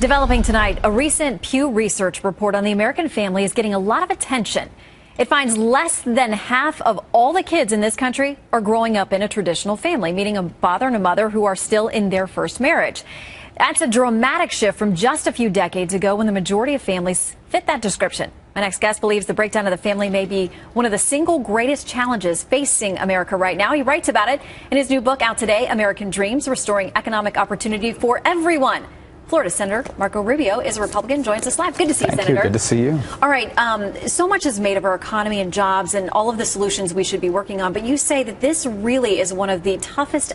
Developing tonight, a recent Pew Research report on the American family is getting a lot of attention. It finds less than half of all the kids in this country are growing up in a traditional family, meaning a father and a mother who are still in their first marriage. That's a dramatic shift from just a few decades ago when the majority of families fit that description. My next guest believes the breakdown of the family may be one of the single greatest challenges facing America right now. He writes about it in his new book out today, American Dreams, Restoring Economic Opportunity for Everyone. Florida Senator Marco Rubio is a Republican, joins us live. Good to see you, Senator. Good to see you. All right, so much is made of our economy and jobs and all of the solutions we should be working on, but you say that this really is one of the toughest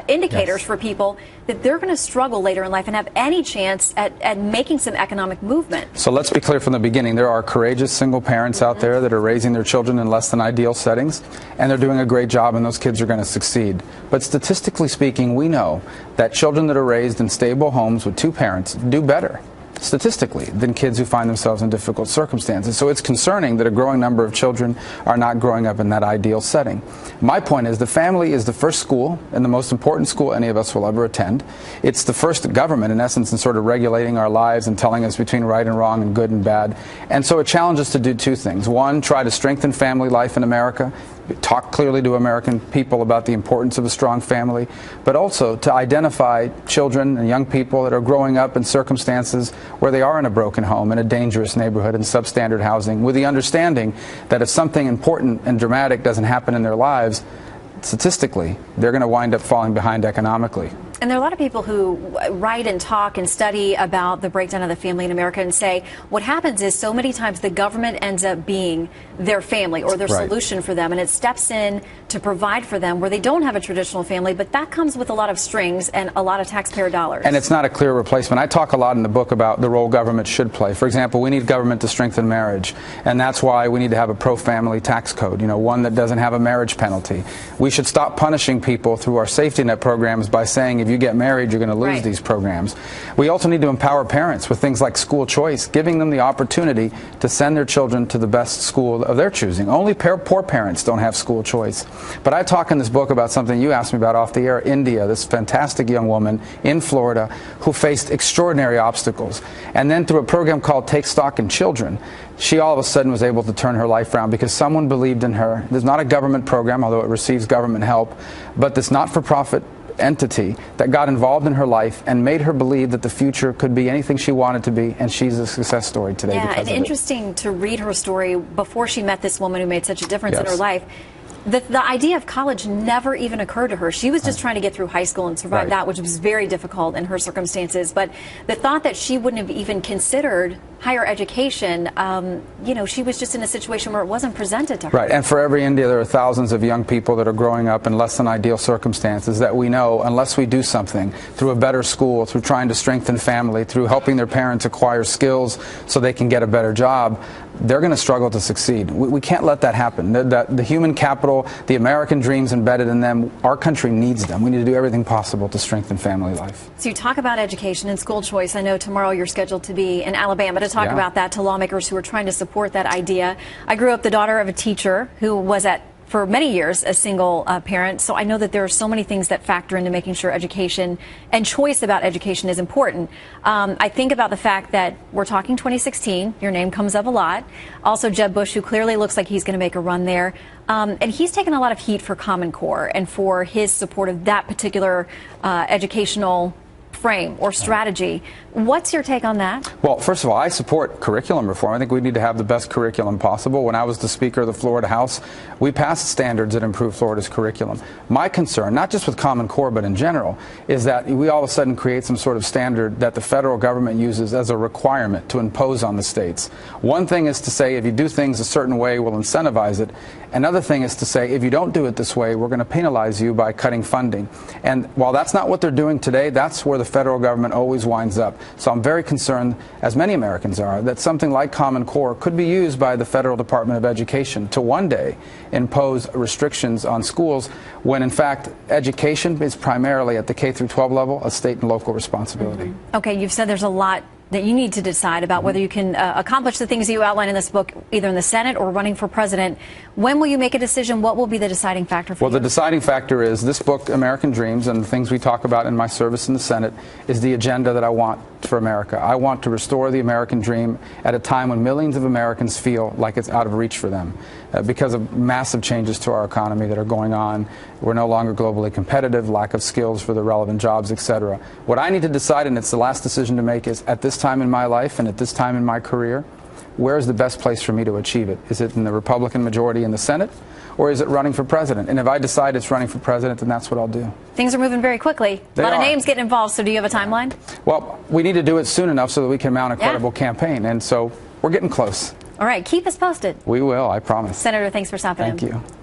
indicators for people that they're going to struggle later in life and have any chance at making some economic movement. So let's be clear from the beginning. There are courageous single parents out there that are raising their children in less than ideal settings, and they're doing a great job, and those kids are going to succeed. But statistically speaking, we know that children that are raised in stable homes with two parents do better statistically than kids who find themselves in difficult circumstances. So it's concerning that a growing number of children are not growing up in that ideal setting. My point is the family is the first school and the most important school any of us will ever attend. It's the first government, in essence, in sort of regulating our lives and telling us between right and wrong and good and bad. And so it challenges us to do two things. One, try to strengthen family life in America, talk clearly to American people about the importance of a strong family, but also to identify children and young people that are growing up in circumstances where they are in a broken home, in a dangerous neighborhood, in substandard housing, with the understanding that if something important and dramatic doesn't happen in their lives, statistically, they're going to wind up falling behind economically. And there are a lot of people who write and talk and study about the breakdown of the family in America and say what happens is so many times the government ends up being their family or their solution for them, and it steps in to provide for them where they don't have a traditional family, but that comes with a lot of strings and a lot of taxpayer dollars. And it's not a clear replacement. I talk a lot in the book about the role government should play. For example, we need government to strengthen marriage, and that's why we need to have a pro-family tax code, one that doesn't have a marriage penalty. We should stop punishing people through our safety net programs by saying if you get married, you're going to lose these programs. We also need to empower parents with things like school choice, giving them the opportunity to send their children to the best school of their choosing. Only poor parents don't have school choice. But I talk in this book about something you asked me about off the air, India, this fantastic young woman in Florida who faced extraordinary obstacles. And then through a program called Take Stock in Children, she all of a sudden was able to turn her life around because someone believed in her. There's not a government program, although it receives government help, but this not-for-profit entity that got involved in her life and made her believe that the future could be anything she wanted to be, and she's a success story today because of it. Yeah, and interesting to read her story before she met this woman who made such a difference in her life. The idea of college never even occurred to her. She was just trying to get through high school and survive that, which was very difficult in her circumstances. But the thought that she wouldn't have even considered higher education, she was just in a situation where it wasn't presented to her. Right, and for every India, there are thousands of young people that are growing up in less than ideal circumstances that we know, unless we do something through a better school, through trying to strengthen family, through helping their parents acquire skills so they can get a better job, they're going to struggle to succeed. We can't let that happen. The human capital, the American dreams embedded in them, our country needs them. We need to do everything possible to strengthen family life. So you talk about education and school choice. I know tomorrow you're scheduled to be in Alabama to talk about that to lawmakers who are trying to support that idea. I grew up the daughter of a teacher who was for many years a single parent, so I know that there are so many things that factor into making sure education and choice about education is important. I think about the fact that we're talking 2016, your name comes up a lot. Also Jeb Bush, who clearly looks like he's going to make a run there. And he's taken a lot of heat for Common Core and for his support of that particular educational frame or strategy. What's your take on that? Well, first of all, I support curriculum reform. I think we need to have the best curriculum possible. When I was the Speaker of the Florida House, we passed standards that improve Florida's curriculum. My concern, not just with Common Core, but in general, is that we all of a sudden create some sort of standard that the federal government uses as a requirement to impose on the states. One thing is to say if you do things a certain way, we'll incentivize it. Another thing is to say if you don't do it this way, we're going to penalize you by cutting funding. And while that's not what they're doing today, that's where the federal government always winds up. So I'm very concerned, as many Americans are, that something like Common Core could be used by the Federal Department of Education to one day impose restrictions on schools when, in fact, education is primarily at the K-12 level a state and local responsibility. Okay, you've said there's a lot that you need to decide about whether you can accomplish the things that you outline in this book, either in the Senate or running for president. When will you make a decision? What will be the deciding factor for you? Well, the deciding factor is this book, American Dreams, and the things we talk about in my service in the Senate, is the agenda that I want for America. I want to restore the American dream at a time when millions of Americans feel like it's out of reach for them because of massive changes to our economy that are going on. We're no longer globally competitive, lack of skills for the relevant jobs, etc. What I need to decide, and it's the last decision to make, is at this time in my life and at this time in my career, where is the best place for me to achieve it? Is it in the Republican majority in the Senate, or is it running for president? And if I decide it's running for president, then that's what I'll do. Things are moving very quickly. A lot of names getting involved, so do you have a timeline? Well, we need to do it soon enough so that we can mount a credible campaign, and so we're getting close. All right, keep us posted. We will, I promise. Senator, thanks for stopping in. Thank you.